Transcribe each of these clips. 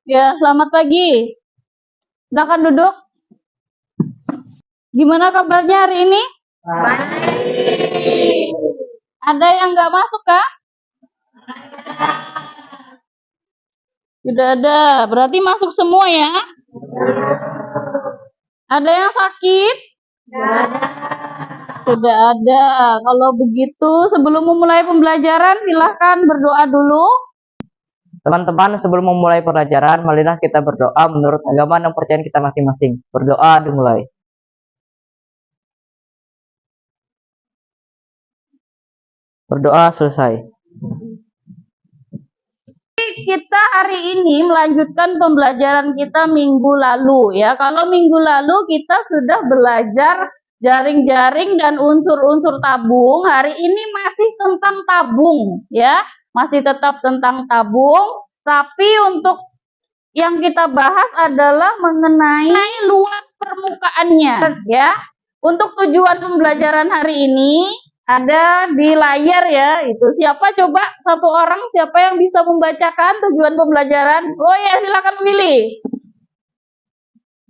Ya, selamat pagi. Silakan duduk. Gimana kabarnya hari ini? Baik. Ada yang nggak masuk kah? Sudah ada. Berarti masuk semua ya? Ada yang sakit? Sudah ada. Kalau begitu, sebelum memulai pembelajaran, silahkan berdoa dulu. Teman-teman, sebelum memulai pelajaran, marilah kita berdoa menurut agama dan kepercayaan kita masing-masing. Berdoa dimulai. Berdoa selesai. Kita hari ini melanjutkan pembelajaran kita minggu lalu ya. Kalau minggu lalu kita sudah belajar jaring-jaring dan unsur-unsur tabung. Hari ini masih tentang tabung ya. Masih tetap tentang tabung, tapi untuk yang kita bahas adalah mengenai luas permukaannya ya. Untuk tujuan pembelajaran hari ini ada di layar ya, itu siapa coba satu orang siapa yang bisa membacakan tujuan pembelajaran? Oh ya, silakan Willy.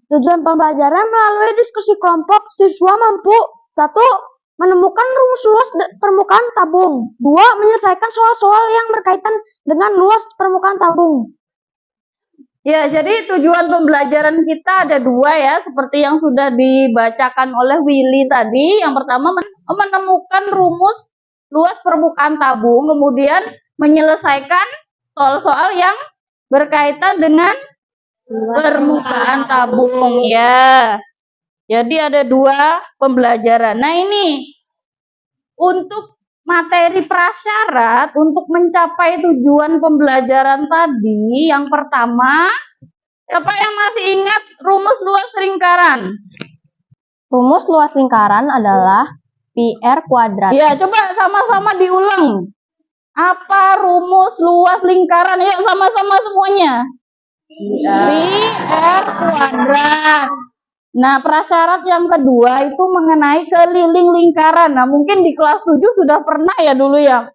Tujuan pembelajaran melalui diskusi kelompok, siswa mampu 1. Menemukan rumus luas permukaan tabung. 2. Menyelesaikan soal-soal yang berkaitan dengan luas permukaan tabung. Ya, jadi tujuan pembelajaran kita ada 2 ya, seperti yang sudah dibacakan oleh Willy tadi. Yang pertama menemukan rumus luas permukaan tabung, kemudian menyelesaikan soal-soal yang berkaitan dengan permukaan tabung ya. Jadi ada 2 pembelajaran. Nah ini untuk materi prasyarat untuk mencapai tujuan pembelajaran tadi, yang pertama, siapa yang masih ingat rumus luas lingkaran? Rumus luas lingkaran adalah pi R kuadrat. Ya, coba sama-sama diulang. Apa rumus luas lingkaran? Yuk sama-sama semuanya. Pi R kuadrat. Nah, prasyarat yang kedua itu mengenai keliling lingkaran. Nah, mungkin di kelas 7 sudah pernah ya dulu ya.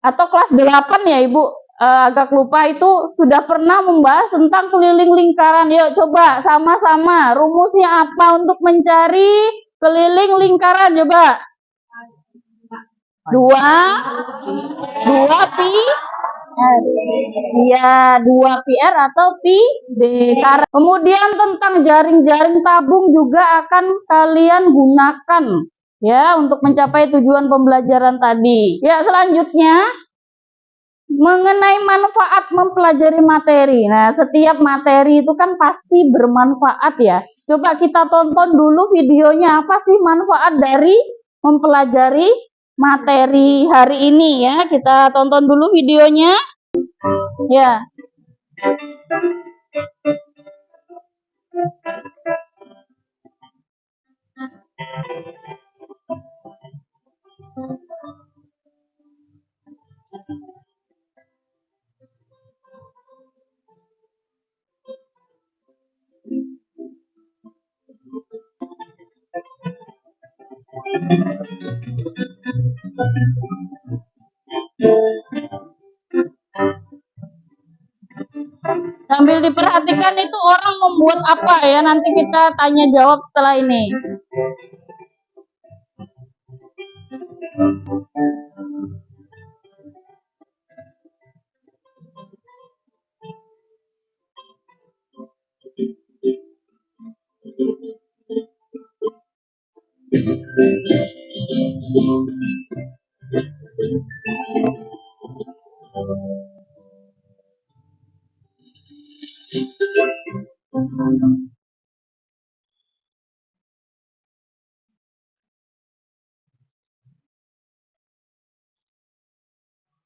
Atau kelas 8 ya, Ibu. Agak lupa itu sudah pernah membahas tentang keliling lingkaran. Yuk coba sama-sama. Rumusnya apa untuk mencari keliling lingkaran? Coba. 2 pi ya, 2 PR atau pi D. Kemudian tentang jaring-jaring tabung juga akan kalian gunakan ya untuk mencapai tujuan pembelajaran tadi. Ya, selanjutnya mengenai manfaat mempelajari materi. Nah, setiap materi itu kan pasti bermanfaat ya. Coba kita tonton dulu videonya, apa sih manfaat dari mempelajari materi hari ini ya. Kita tonton dulu videonya. Ya. Sambil diperhatikan itu orang membuat apa ya, nanti kita tanya jawab setelah ini.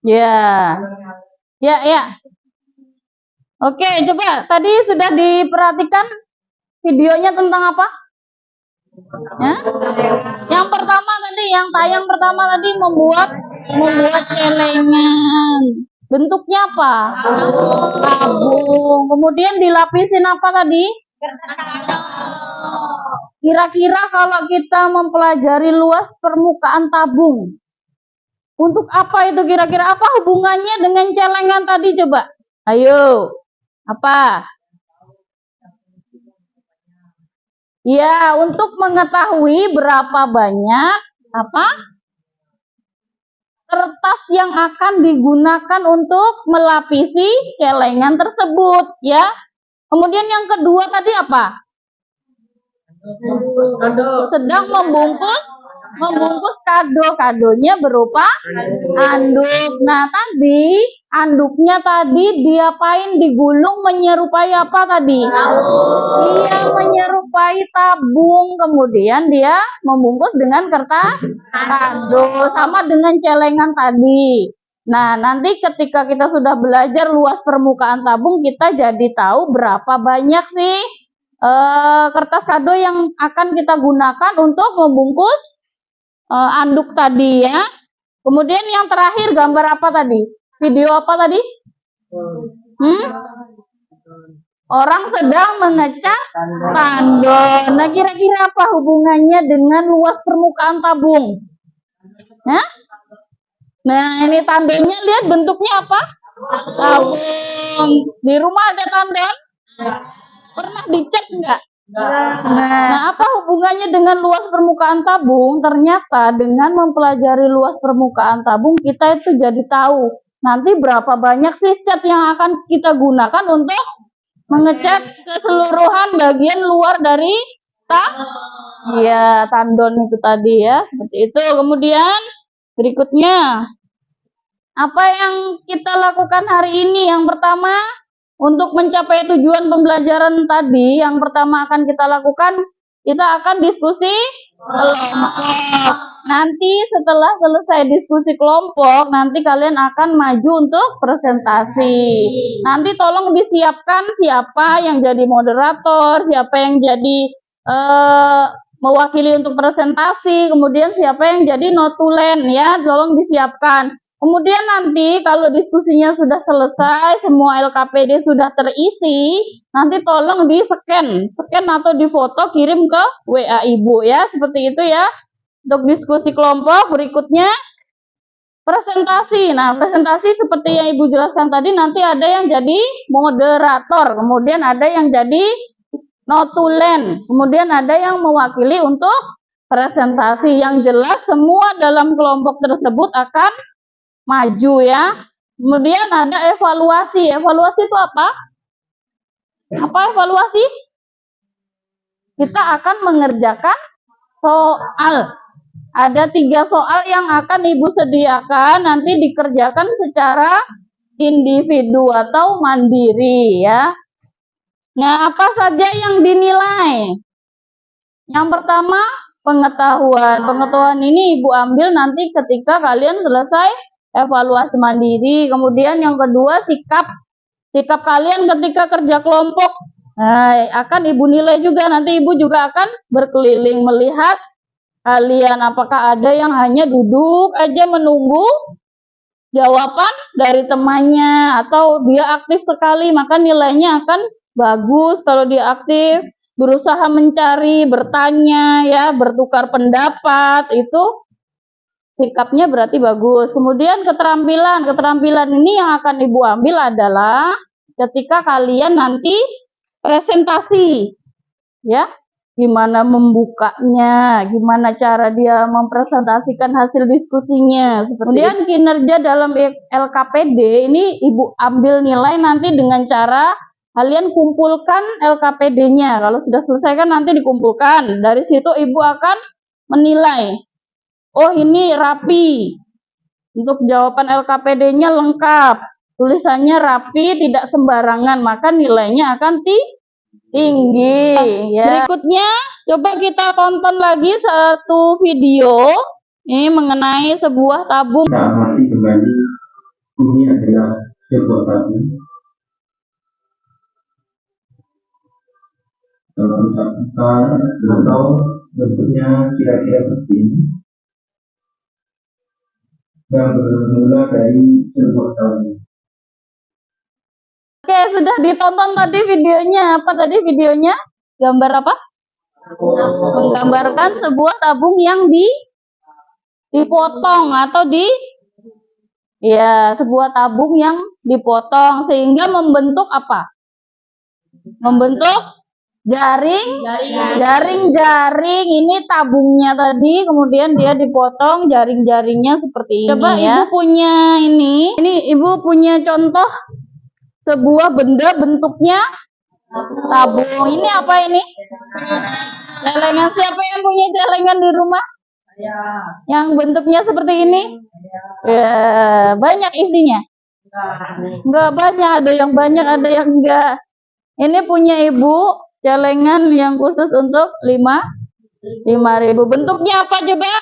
Ya. Ya. Oke, coba tadi sudah diperhatikan videonya tentang apa? Ya? Yang pertama tadi, yang tayang pertama tadi membuat celengan. Bentuknya apa? Tabung. Kemudian dilapisin apa tadi? Kira-kira kalau kita mempelajari luas permukaan tabung, Untuk apa itu kira-kira? Apa hubungannya dengan celengan tadi coba? Ayo. Apa? Ya, untuk mengetahui berapa banyak apa? Kertas yang akan digunakan untuk melapisi celengan tersebut, ya. Kemudian yang kedua tadi apa? Sedang membungkus kado. Kadonya berupa anduk. Nah, tadi anduknya tadi diapain? Digulung menyerupai apa tadi? Iya, menyerupai tabung. Kemudian dia membungkus dengan kertas kado, sama dengan celengan tadi. Nah, nanti ketika kita sudah belajar luas permukaan tabung, kita jadi tahu berapa banyak sih kertas kado yang akan kita gunakan untuk membungkus anduk tadi ya. Kemudian yang terakhir gambar apa tadi? Video apa tadi? Orang sedang mengecat tandon. Nah, kira-kira apa hubungannya dengan luas permukaan tabung? Hah? Nah, ini tandonnya, lihat bentuknya apa? Tabung. Di rumah ada tandon? Pernah dicek enggak? Nah, apa hubungannya dengan luas permukaan tabung? Ternyata dengan mempelajari luas permukaan tabung, kita itu jadi tahu nanti berapa banyak sih cat yang akan kita gunakan untuk mengecat keseluruhan bagian luar dari tandon itu tadi ya, seperti itu. Kemudian berikutnya, apa yang kita lakukan hari ini? Yang pertama, untuk mencapai tujuan pembelajaran tadi, yang pertama akan kita lakukan, kita akan diskusi kelompok. Nanti setelah selesai diskusi kelompok, nanti kalian akan maju untuk presentasi. Nanti tolong disiapkan siapa yang jadi moderator, siapa yang jadi mewakili untuk presentasi, kemudian siapa yang jadi notulen ya, tolong disiapkan. Kemudian nanti kalau diskusinya sudah selesai, semua LKPD sudah terisi, nanti tolong scan atau difoto, kirim ke WA Ibu ya, seperti itu ya. Untuk diskusi kelompok berikutnya presentasi. Nah, presentasi seperti yang Ibu jelaskan tadi, nanti ada yang jadi moderator, kemudian ada yang jadi notulen, kemudian ada yang mewakili untuk presentasi. Yang jelas semua dalam kelompok tersebut akan maju ya. Kemudian ada evaluasi. Evaluasi itu apa? Apa evaluasi? Kita akan mengerjakan soal. Ada 3 soal yang akan Ibu sediakan, nanti dikerjakan secara individu atau mandiri ya. Nah, apa saja yang dinilai? Yang pertama, pengetahuan. Pengetahuan ini Ibu ambil nanti ketika kalian selesai evaluasi mandiri. Kemudian yang kedua, sikap kalian ketika kerja kelompok. Nah, akan Ibu nilai juga. Nanti Ibu juga akan berkeliling melihat kalian apakah ada yang hanya duduk aja menunggu jawaban dari temannya, atau dia aktif sekali, maka nilainya akan bagus. Kalau dia aktif, berusaha mencari, bertanya ya, bertukar pendapat, itu sikapnya berarti bagus. Kemudian keterampilan ini yang akan Ibu ambil adalah ketika kalian nanti presentasi ya, gimana membukanya, gimana cara dia mempresentasikan hasil diskusinya. Kemudian kinerja dalam LKPD ini Ibu ambil nilai nanti dengan cara kalian kumpulkan LKPD-nya. Kalau sudah selesai kan nanti dikumpulkan. Dari situ Ibu akan menilai, oh ini rapi, untuk jawaban LKPD-nya lengkap, tulisannya rapi, tidak sembarangan, maka nilainya akan tinggi ya. Berikutnya coba kita tonton lagi satu video ini mengenai sebuah tabung. Kita amati kembali, ini adalah sebuah tabung. Kalau kita buka atau bentuknya kira-kira seperti ini, yang bermula dari sebuah tabung. Oke, sudah ditonton tadi videonya. Apa tadi videonya? Gambar apa? Menggambarkan sebuah tabung yang dipotong atau Ya, sebuah tabung yang dipotong sehingga membentuk apa? Membentuk jaring-jaring. Ini tabungnya tadi, kemudian dia dipotong jaring-jaringnya seperti ini. Coba ya. Ibu punya ini Ibu punya contoh sebuah benda bentuknya tabung. Ini apa ini? Celengan. Siapa yang punya celengan di rumah? Yang bentuknya seperti ini? Ya, banyak isinya. Enggak banyak, ada yang banyak, ada yang enggak. Ini punya ibu celengan yang khusus untuk 5.000. Bentuknya apa coba?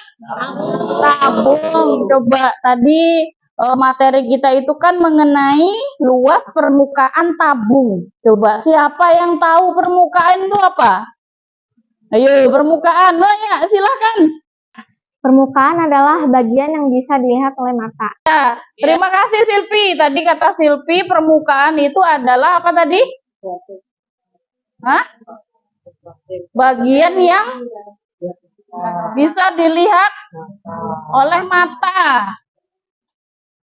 Tabung. Coba tadi materi kita itu kan mengenai luas permukaan tabung. Coba siapa yang tahu permukaan itu apa? Ayo, permukaan. Oh ya, silakan. Permukaan adalah bagian yang bisa dilihat oleh mata. Ya, terima kasih Silvi. Tadi kata Silvi permukaan itu adalah apa tadi? Hah? Bagian yang bisa dilihat oleh mata.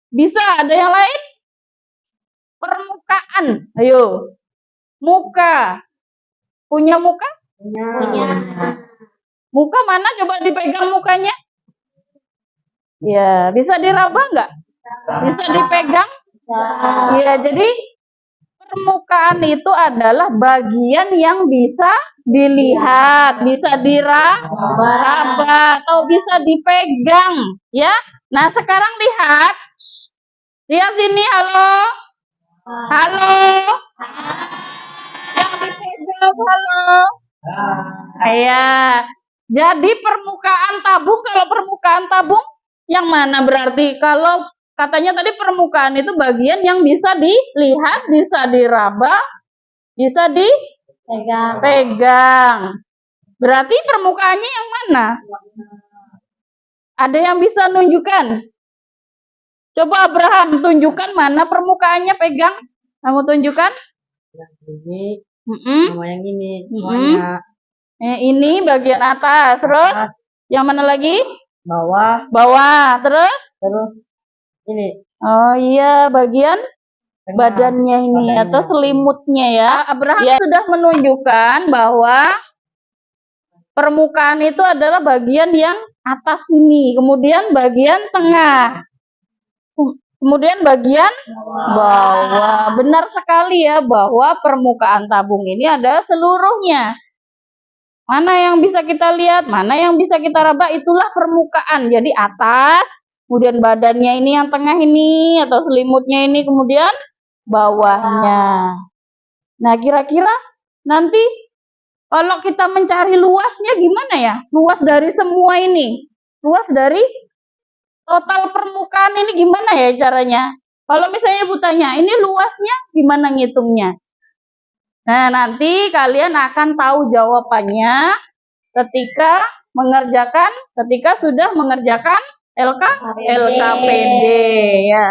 Bisa, ada yang lain? Permukaan. Ayo. Muka. Punya muka? Punya. Muka mana? Coba dipegang mukanya. Ya, bisa diraba nggak? Bisa dipegang? Ya, jadi permukaan itu adalah bagian yang bisa dilihat, bisa diraba, atau bisa dipegang, ya. Nah, sekarang lihat. Lihat sini, halo. Halo. Yang dipegang, halo. Ya. Jadi permukaan tabung, kalau permukaan tabung yang mana berarti? Kalau katanya tadi permukaan itu bagian yang bisa dilihat, bisa diraba, bisa dipegang. Berarti permukaannya yang mana? Ada yang bisa nunjukkan? Coba Abraham tunjukkan mana permukaannya, pegang. Kamu tunjukkan? Ini sama yang ini semuanya. Ini bagian atas, terus yang mana lagi? Bawah, Terus ini. Oh iya, bagian badannya ini atau selimutnya ya. Abraham sudah menunjukkan bahwa permukaan itu adalah bagian yang atas ini, kemudian bagian tengah, kemudian bagian bawah. Benar sekali ya bahwa permukaan tabung ini adalah seluruhnya. Mana yang bisa kita lihat, mana yang bisa kita raba, itulah permukaan. Jadi atas, kemudian badannya ini yang tengah ini, atau selimutnya ini, kemudian bawahnya. Nah, kira-kira nanti kalau kita mencari luasnya gimana ya? Luas dari semua ini. Luas dari total permukaan ini gimana ya caranya? Kalau misalnya Ibu tanya, ini luasnya gimana ngitungnya? Nah, nanti kalian akan tahu jawabannya ketika sudah mengerjakan LKPD ya.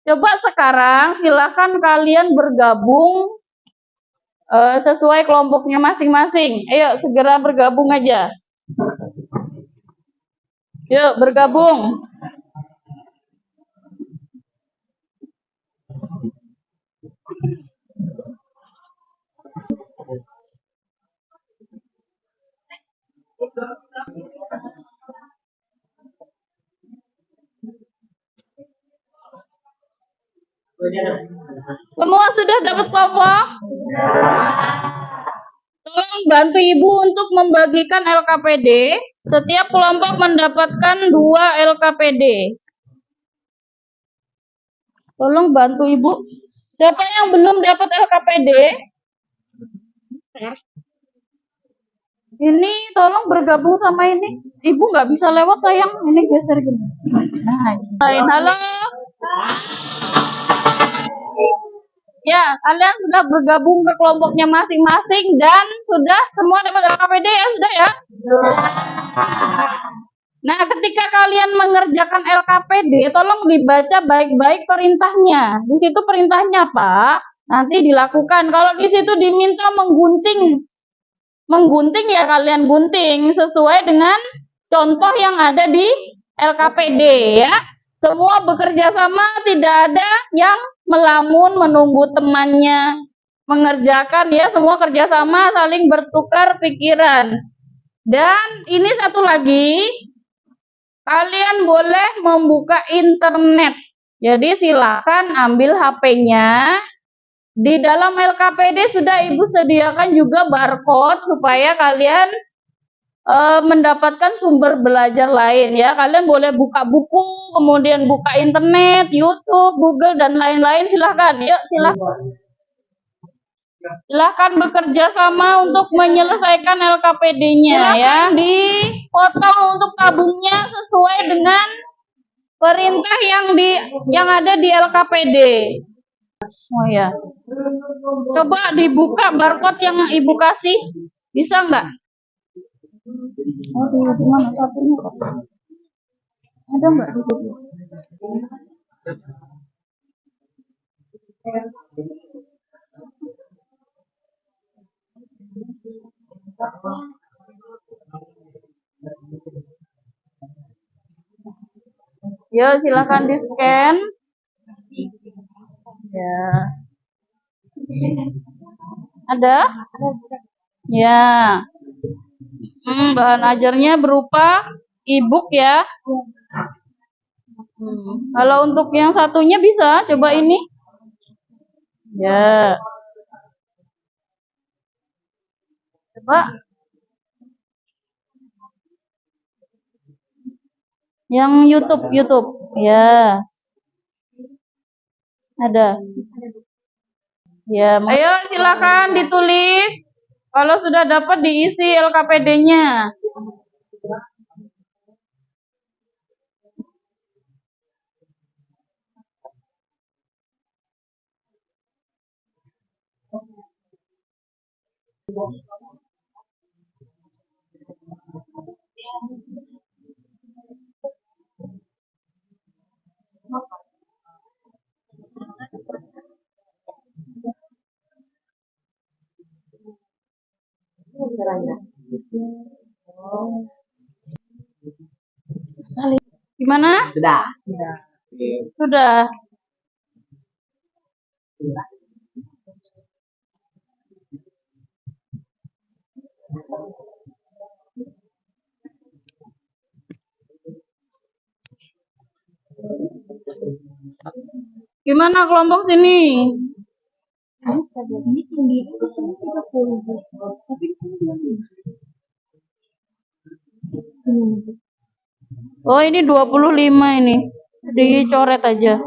Coba sekarang silakan kalian bergabung sesuai kelompoknya masing-masing. Ayo segera bergabung aja. Yuk bergabung. Semua sudah dapat kelompok? Tolong bantu Ibu untuk membagikan LKPD. Setiap kelompok mendapatkan 2 LKPD. Tolong bantu Ibu. Siapa yang belum dapat LKPD? Ini tolong bergabung sama ini. Ibu nggak bisa lewat sayang. Ini geser gini. Nah, halo. Ya, kalian sudah bergabung ke kelompoknya masing-masing dan sudah semua dapat LKPD ya, sudah ya? Nah, ketika kalian mengerjakan LKPD, tolong dibaca baik-baik perintahnya. Di situ perintahnya apa? Nanti dilakukan. Kalau di situ diminta menggunting ya kalian gunting sesuai dengan contoh yang ada di LKPD ya. Semua bekerja sama, tidak ada yang melamun menunggu temannya mengerjakan ya, semua kerjasama saling bertukar pikiran. Dan ini satu lagi, kalian boleh membuka internet. Jadi silakan ambil HP-nya. Di dalam LKPD sudah Ibu sediakan juga barcode supaya kalian mendapatkan sumber belajar lain ya. Kalian boleh buka buku, kemudian buka internet, YouTube, Google dan lain-lain. Silahkan, yuk silahkan. Silahkan bekerja sama untuk menyelesaikan LKPD-nya ya. Dipotong untuk tabungnya sesuai dengan perintah yang ada di LKPD. Oh ya. Coba dibuka barcode yang Ibu kasih. Bisa nggak? Aduh, di mana satunya? Ada nggak di situ? Yo, silakan di scan. Ya. Ada? Ya. Bahan ajarnya berupa e-book ya. Kalau untuk yang satunya bisa, coba ini. Ya. Coba. Yang YouTube. Ya. Ada. Ya, ayo silakan ditulis. Kalau sudah dapat diisi LKPD-nya. Gimana? Sudah. Sudah. Gimana kelompok sini? Ini tinggi itu 30. Tapi di sini oh, ini 25 ini. Dicoret aja.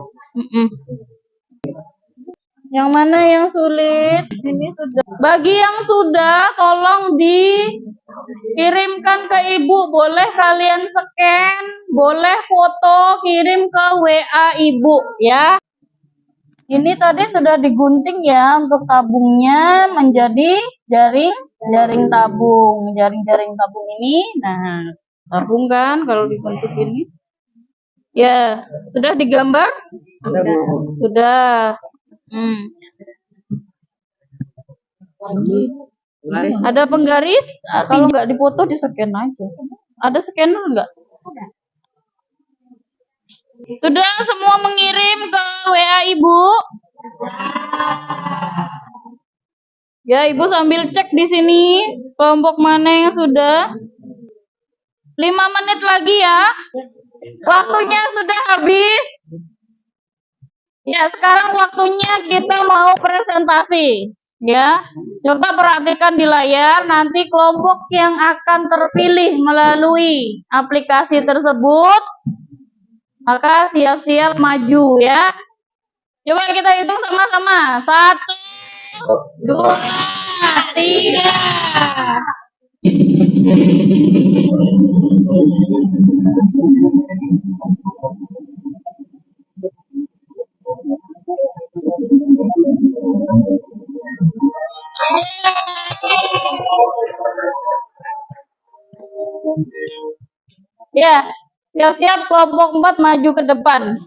Yang mana yang sulit? Ini sudah. Bagi yang sudah, tolong dikirimkan ke Ibu. Boleh kalian scan, boleh foto, kirim ke WA Ibu ya. Ini tadi sudah digunting ya untuk tabungnya menjadi jaring tabung. Jaring tabung ini, nah tabung kan kalau dibentuk ini. Ya, sudah digambar? Sudah. Ada penggaris? Kalau nggak dipoto di scan aja. Ada scanner nggak? Sudah semua mengirim ke WA Ibu? Ya, Ibu sambil cek di sini kelompok mana yang sudah. 5 menit lagi ya. Waktunya sudah habis. Ya, sekarang waktunya kita mau presentasi. Ya, coba perhatikan di layar. Nanti kelompok yang akan terpilih melalui aplikasi tersebut, maka siap-siap maju ya. Coba kita hitung sama-sama. 1, 2, 3. Ya, siap-siap kelompok 4 maju ke depan.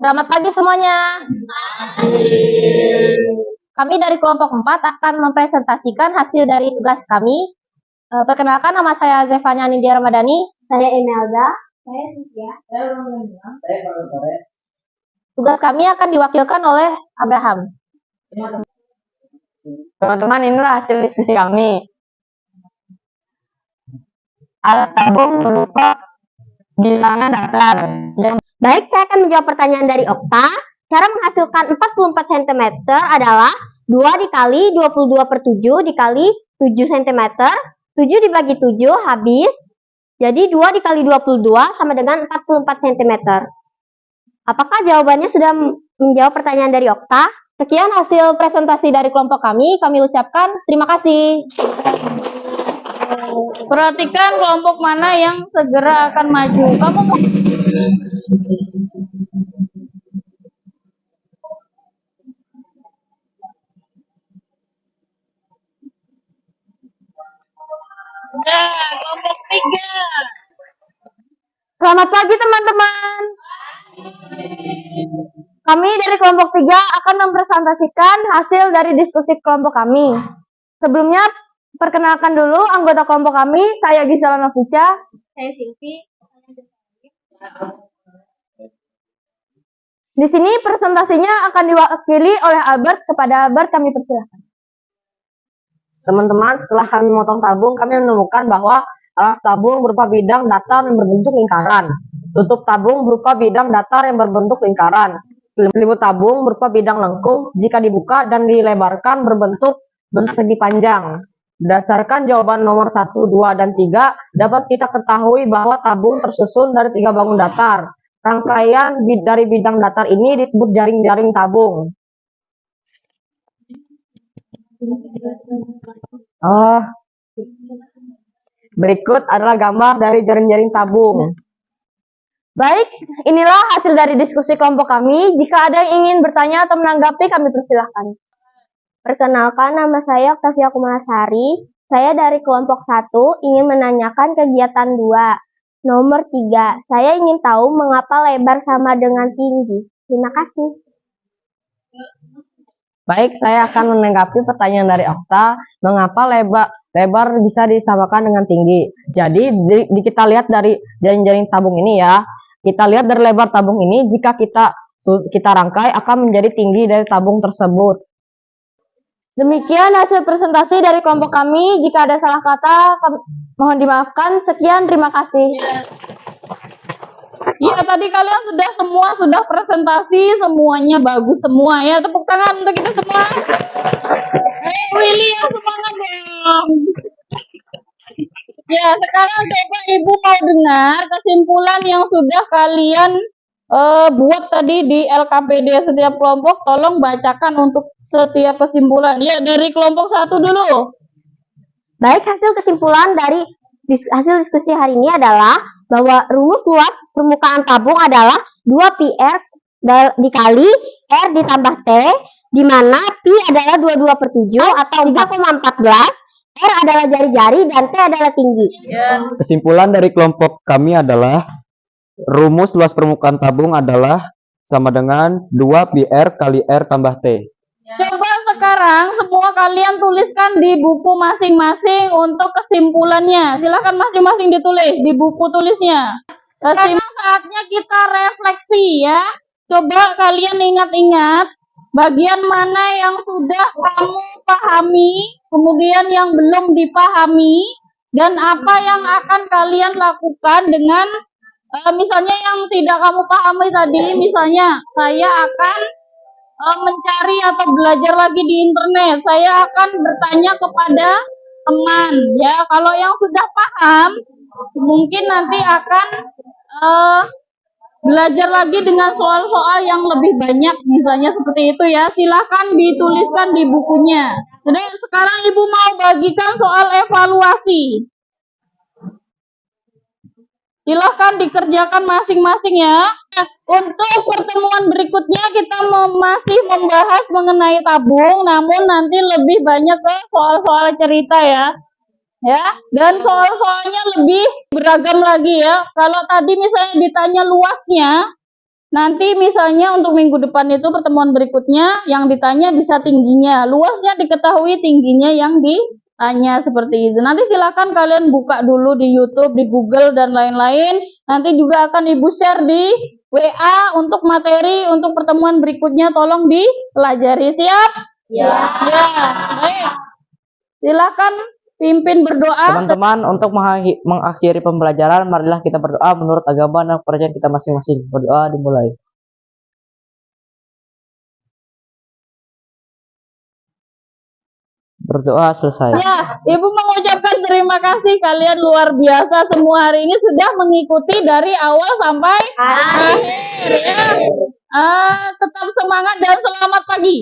Selamat pagi semuanya. Kami dari kelompok 4 akan mempresentasikan hasil dari tugas kami. Perkenalkan, nama saya Zevanya Nindya Ramadhani. Saya Imelda. Tugas kami akan diwakilkan oleh Abraham. Teman-teman, inilah hasil diskusi kami. Alat tabung berupa bilangan datar. Baik, saya akan menjawab pertanyaan dari Okta. Cara menghasilkan 44 cm adalah 2 dikali 22/7 dikali 7 cm. 7 dibagi 7 habis. Jadi 2 dikali 22 sama dengan 44 cm. Apakah jawabannya sudah menjawab pertanyaan dari Okta? Sekian hasil presentasi dari kelompok kami. Kami ucapkan terima kasih. Perhatikan kelompok mana yang segera akan maju. Kamu mau kelompok 3. Selamat pagi teman-teman. Kami dari kelompok 3 akan mempresentasikan hasil dari diskusi kelompok kami. Sebelumnya, perkenalkan dulu anggota kelompok kami. Saya Gisela Novica. Saya Silvi. Di sini presentasinya akan diwakili oleh Albert. Kepada Albert kami persilahkan. Teman-teman, setelah kami memotong tabung, kami menemukan bahwa alas tabung berupa bidang datar yang berbentuk lingkaran. Tutup tabung berupa bidang datar yang berbentuk lingkaran. Selimut tabung berupa bidang lengkung, jika dibuka dan dilebarkan berbentuk persegi panjang. Berdasarkan jawaban nomor 1, 2, dan 3, dapat kita ketahui bahwa tabung tersusun dari 3 bangun datar. Rangkaian dari bidang datar ini disebut jaring-jaring tabung. Berikut adalah gambar dari jaring-jaring tabung. Baik, inilah hasil dari diskusi kelompok kami. Jika ada yang ingin bertanya atau menanggapi, kami persilahkan. Perkenalkan, nama saya Oktavia Kumalasari. Saya dari kelompok 1 ingin menanyakan kegiatan 2. Nomor 3, saya ingin tahu mengapa lebar sama dengan tinggi. Terima kasih. Baik, saya akan menanggapi pertanyaan dari Okta, mengapa lebar bisa disamakan dengan tinggi. Jadi, kita lihat dari jaring-jaring tabung ini ya. Kita lihat dari lebar tabung ini, jika kita rangkai akan menjadi tinggi dari tabung tersebut. Demikian hasil presentasi dari kelompok kami. Jika ada salah kata, mohon dimaafkan. Sekian, terima kasih. Ya, tadi kalian sudah presentasi, semuanya bagus semua ya. Tepuk tangan untuk kita semua. Willy yang semangat dong. Ya, sekarang coba Ibu mau dengar kesimpulan yang sudah kalian buat tadi di LKPD setiap kelompok. Tolong bacakan untuk setiap kesimpulan. Ya, dari kelompok 1 dulu. Baik, hasil kesimpulan dari hasil diskusi hari ini adalah bahwa rumus luas permukaan tabung adalah 2πr dikali R ditambah T, di mana Pi adalah 22/7 atau 3,14, R adalah jari-jari, dan T adalah tinggi. Kesimpulan dari kelompok kami adalah rumus luas permukaan tabung adalah sama dengan 2πr kali R tambah T. Coba sekarang semua kalian tuliskan di buku masing-masing untuk kesimpulannya. Silahkan masing-masing ditulis di buku tulisnya. Sekarang saatnya kita refleksi ya. Coba kalian ingat-ingat bagian mana yang sudah kamu pahami, kemudian yang belum dipahami, dan apa yang akan kalian lakukan dengan misalnya yang tidak kamu pahami tadi. Misalnya saya akan mencari atau belajar lagi di internet. Saya akan bertanya kepada teman ya. Kalau yang sudah paham mungkin nanti akan belajar lagi dengan soal-soal yang lebih banyak, misalnya seperti itu ya. Silahkan dituliskan di bukunya. Jadi sekarang Ibu mau bagikan soal evaluasi. Silahkan dikerjakan masing-masing ya. Untuk pertemuan berikutnya kita masih membahas mengenai tabung, namun nanti lebih banyak ke soal-soal cerita ya. Ya, dan soal-soalnya lebih beragam lagi ya. Kalau tadi misalnya ditanya luasnya, nanti misalnya untuk minggu depan itu pertemuan berikutnya yang ditanya bisa tingginya. Luasnya diketahui, tingginya yang Hanya seperti itu. Nanti silakan kalian buka dulu di YouTube, di Google dan lain-lain. Nanti juga akan Ibu share di WA untuk materi untuk pertemuan berikutnya. Tolong dipelajari. Siap? Ya. Ya. Baik. Silakan pimpin berdoa. Teman-teman, untuk mengakhiri pembelajaran, marilah kita berdoa menurut agama dan kepercayaan kita masing-masing. Berdoa dimulai. Berdoa selesai. Ya, Ibu mengucapkan terima kasih, kalian luar biasa semua hari ini sudah mengikuti dari awal sampai akhir ya. Tetap semangat dan selamat pagi.